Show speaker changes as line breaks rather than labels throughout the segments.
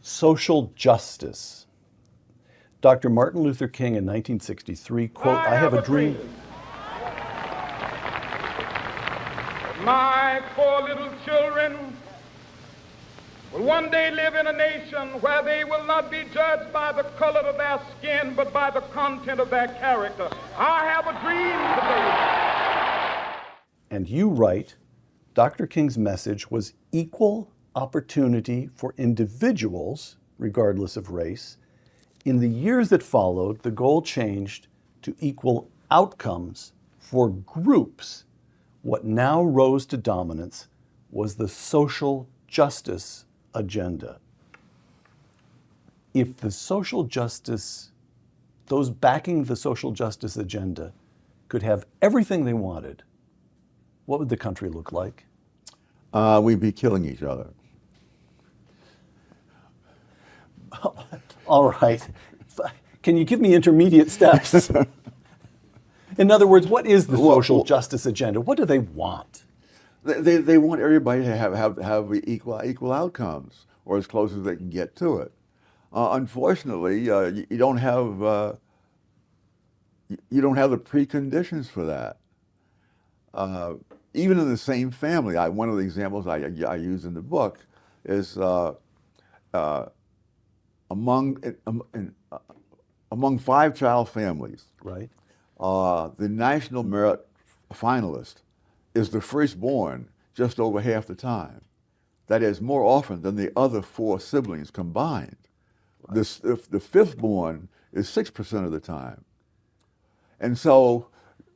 Social justice. Dr. Martin Luther King in 1963, quote, I have a dream.
My poor little children will one day live in a nation where they will not be judged by the color of their skin, but by the content of their character. I have a dream today.
And you write, Dr. King's message was equal opportunity for individuals, regardless of race. In the years that followed, the goal changed to equal outcomes for groups. What now rose to dominance was the social justice agenda. If the social justice, those backing the social justice agenda, could have everything they wanted, what would the country look like?
We'd be killing each other.
All right. Can you give me intermediate steps? In other words, what is the social justice agenda? What do they want?
They want everybody to have equal outcomes, or as close as they can get to it. Unfortunately, you don't have the preconditions for that. Even in the same family, one of the examples I use in the book is among 5-child families.
Right.
The National Merit finalist is the firstborn just over half the time. That is more often than the other 4 siblings combined. Right. The fifthborn is 6% of the time. And so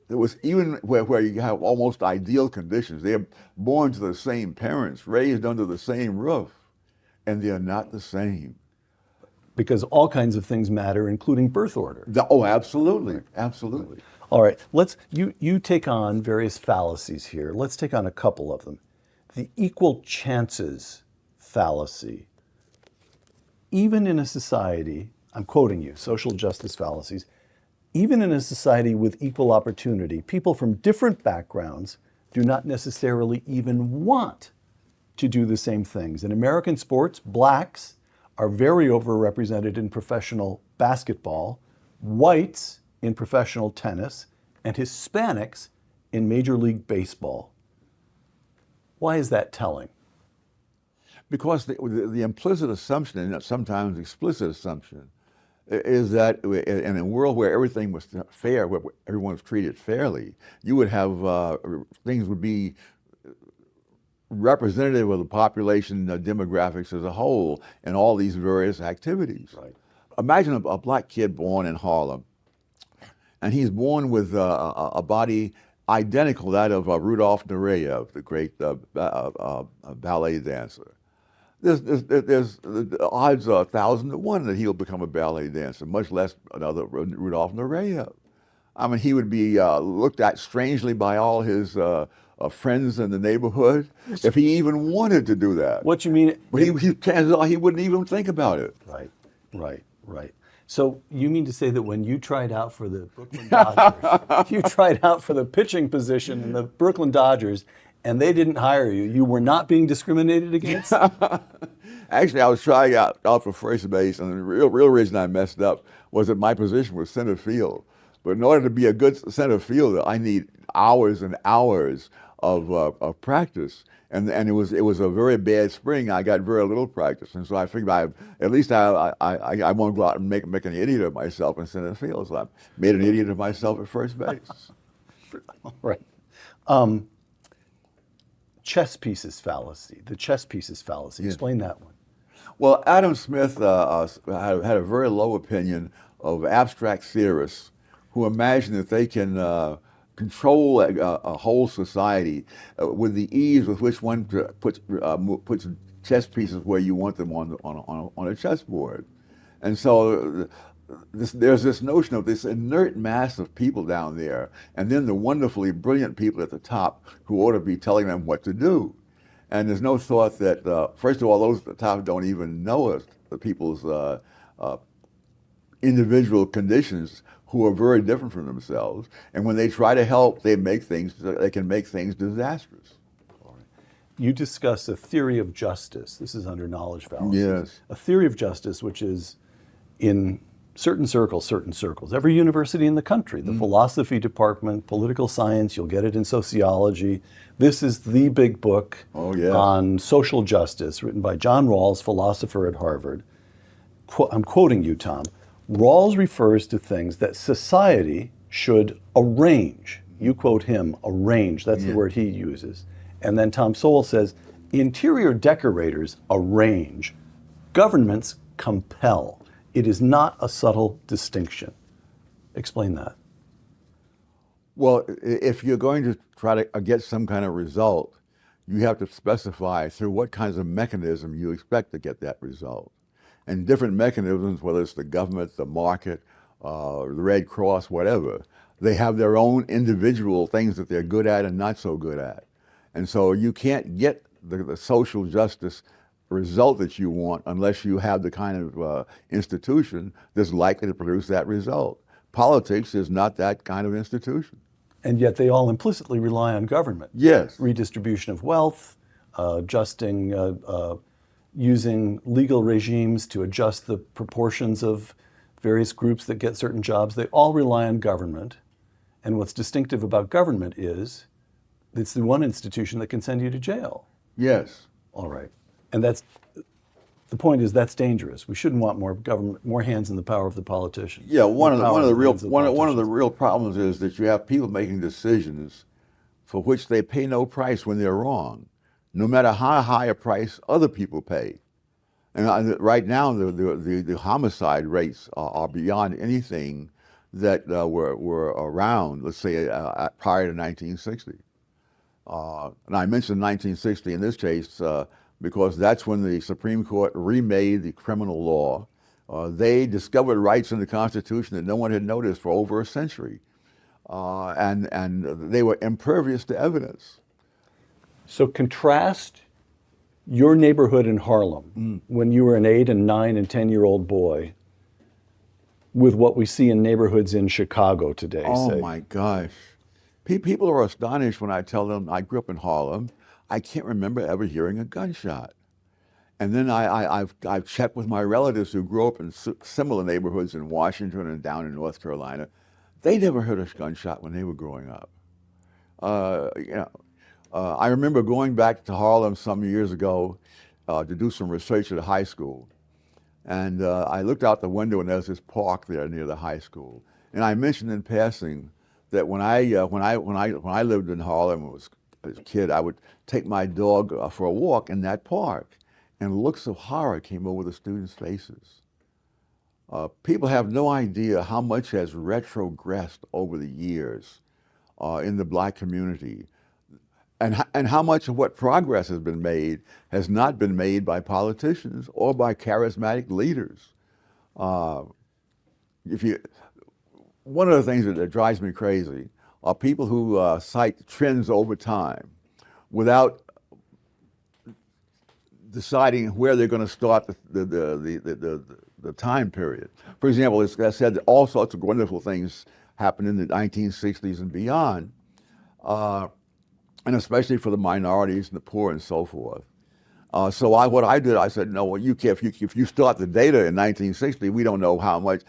it was even where you have almost ideal conditions. They're born to the same parents, raised under the same roof, and they are not the same.
Because all kinds of things matter, including birth order.
Oh, absolutely, absolutely.
All right, you take on various fallacies here. Let's take on a couple of them. The equal chances fallacy. Even in a society, I'm quoting you, social justice fallacies, even in a society with equal opportunity, people from different backgrounds do not necessarily even want to do the same things. In American sports, blacks are very overrepresented in professional basketball, whites in professional tennis, and Hispanics in Major League Baseball. Why is that telling?
Because the implicit assumption, and sometimes explicit assumption, is that in a world where everything was fair, where everyone was treated fairly, you would have, things would be representative of the population demographics as a whole in all these various activities.
Right.
Imagine a black kid born in Harlem, and he's born with a body identical to that of Rudolf Nureyev, the great ballet dancer. There's the odds are 1,000 to 1 that he'll become a ballet dancer, much less another Rudolf Nureyev. I mean, he would be looked at strangely by all his friends in the neighborhood if he even wanted to do that.
What you mean?
But chances are he wouldn't even think about it.
Right. So you mean to say that when you tried out for the Brooklyn Dodgers, you tried out for the pitching position in the Brooklyn Dodgers, and they didn't hire you, you were not being discriminated against?
Actually, I was trying out for first base, and the real reason I messed up was that my position was center field. But in order to be a good center fielder, I need hours and hours of practice. And it was a very bad spring. I got very little practice, and so I figured at least I won't go out and make an idiot of myself in center field. So I made an idiot of myself at first base.
Right. Chess pieces fallacy. The chess pieces fallacy. Explain that one.
Well, Adam Smith had a very low opinion of abstract theorists who imagine that they can control a whole society with the ease with which one puts chess pieces where you want them on a chessboard. And so there's this notion of this inert mass of people down there, and then the wonderfully brilliant people at the top who ought to be telling them what to do. And there's no thought that, first of all, those at the top don't even know the people's individual conditions, who are very different from themselves. And when they try to help, they can make things disastrous.
you discuss a theory of justice. This is under knowledge fallacy.
Yes.
A theory of justice, which is in certain circles. Every university in the country, the philosophy department, political science, you'll get it in sociology. This is the big book on social justice, written by John Rawls, philosopher at Harvard. I'm quoting you, Tom. Rawls refers to things that society should arrange. You quote him, arrange. That's the word he uses. And then Tom Sowell says, interior decorators arrange. Governments compel. It is not a subtle distinction. Explain that.
Well, if you're going to try to get some kind of result, you have to specify through what kinds of mechanism you expect to get that result. And different mechanisms, whether it's the government, the market, the Red Cross, whatever, they have their own individual things that they're good at and not so good at. And so you can't get the social justice result that you want unless you have the kind of institution that's likely to produce that result. Politics is not that kind of institution.
And yet they all implicitly rely on government.
Yes.
Redistribution of wealth, using legal regimes to adjust the proportions of various groups that get certain jobs. They all rely on government. And what's distinctive about government is it's the one institution that can send you to jail.
Yes.
All right. And the point is that's dangerous. We shouldn't want more government, more hands in the power of the politicians.
Yeah, one of the real problems is that you have people making decisions for which they pay no price when they're wrong, no matter how high a price other people pay. And right now, the homicide rates are beyond anything that were around, let's say, prior to 1960. And I mentioned 1960 in this case because that's when the Supreme Court remade the criminal law. They discovered rights in the Constitution that no one had noticed for over a century. And they were impervious to evidence.
So contrast your neighborhood in Harlem when you were an 8 and 9 and 10-year-old boy with what we see in neighborhoods in Chicago today.
Oh my gosh. People are astonished when I tell them I grew up in Harlem. I can't remember ever hearing a gunshot. And then I've checked with my relatives who grew up in similar neighborhoods in Washington and down in North Carolina. They never heard a gunshot when they were growing up. I remember going back to Harlem some years ago to do some research at a high school. And I looked out the window and there's this park there near the high school. And I mentioned in passing that when I lived in Harlem as a kid, I would take my dog for a walk in that park, and looks of horror came over the students' faces. People have no idea how much has retrogressed over the years in the black community, and how much of what progress has been made has not been made by politicians or by charismatic leaders. One of the things that drives me crazy are people who cite trends over time without deciding where they're going to start the time period. For example, as I said, all sorts of wonderful things happened in the 1960s and beyond, and especially for the minorities and the poor and so forth. So what I did, I said, no, well, if you start the data in 1960, we don't know how much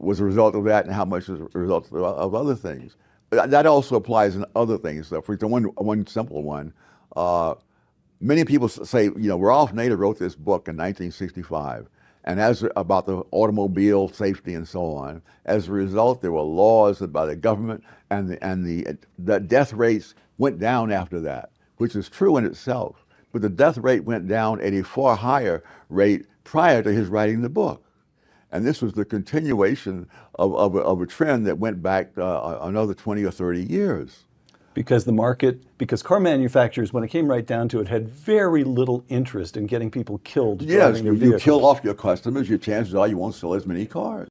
was a result of that and how much was a result of other things. That also applies in other things. So for example, one simple one, many people say, Ralph Nader wrote this book in 1965, and about the automobile safety and so on. As a result, there were laws by the government, and the death rates went down after that, which is true in itself. But the death rate went down at a far higher rate prior to his writing the book. And this was the continuation of a trend that went back another 20 or 30 years.
Because car manufacturers, when it came right down to it, had very little interest in getting people killed driving their vehicles.
You kill off your customers, your chances are you won't sell as many cars.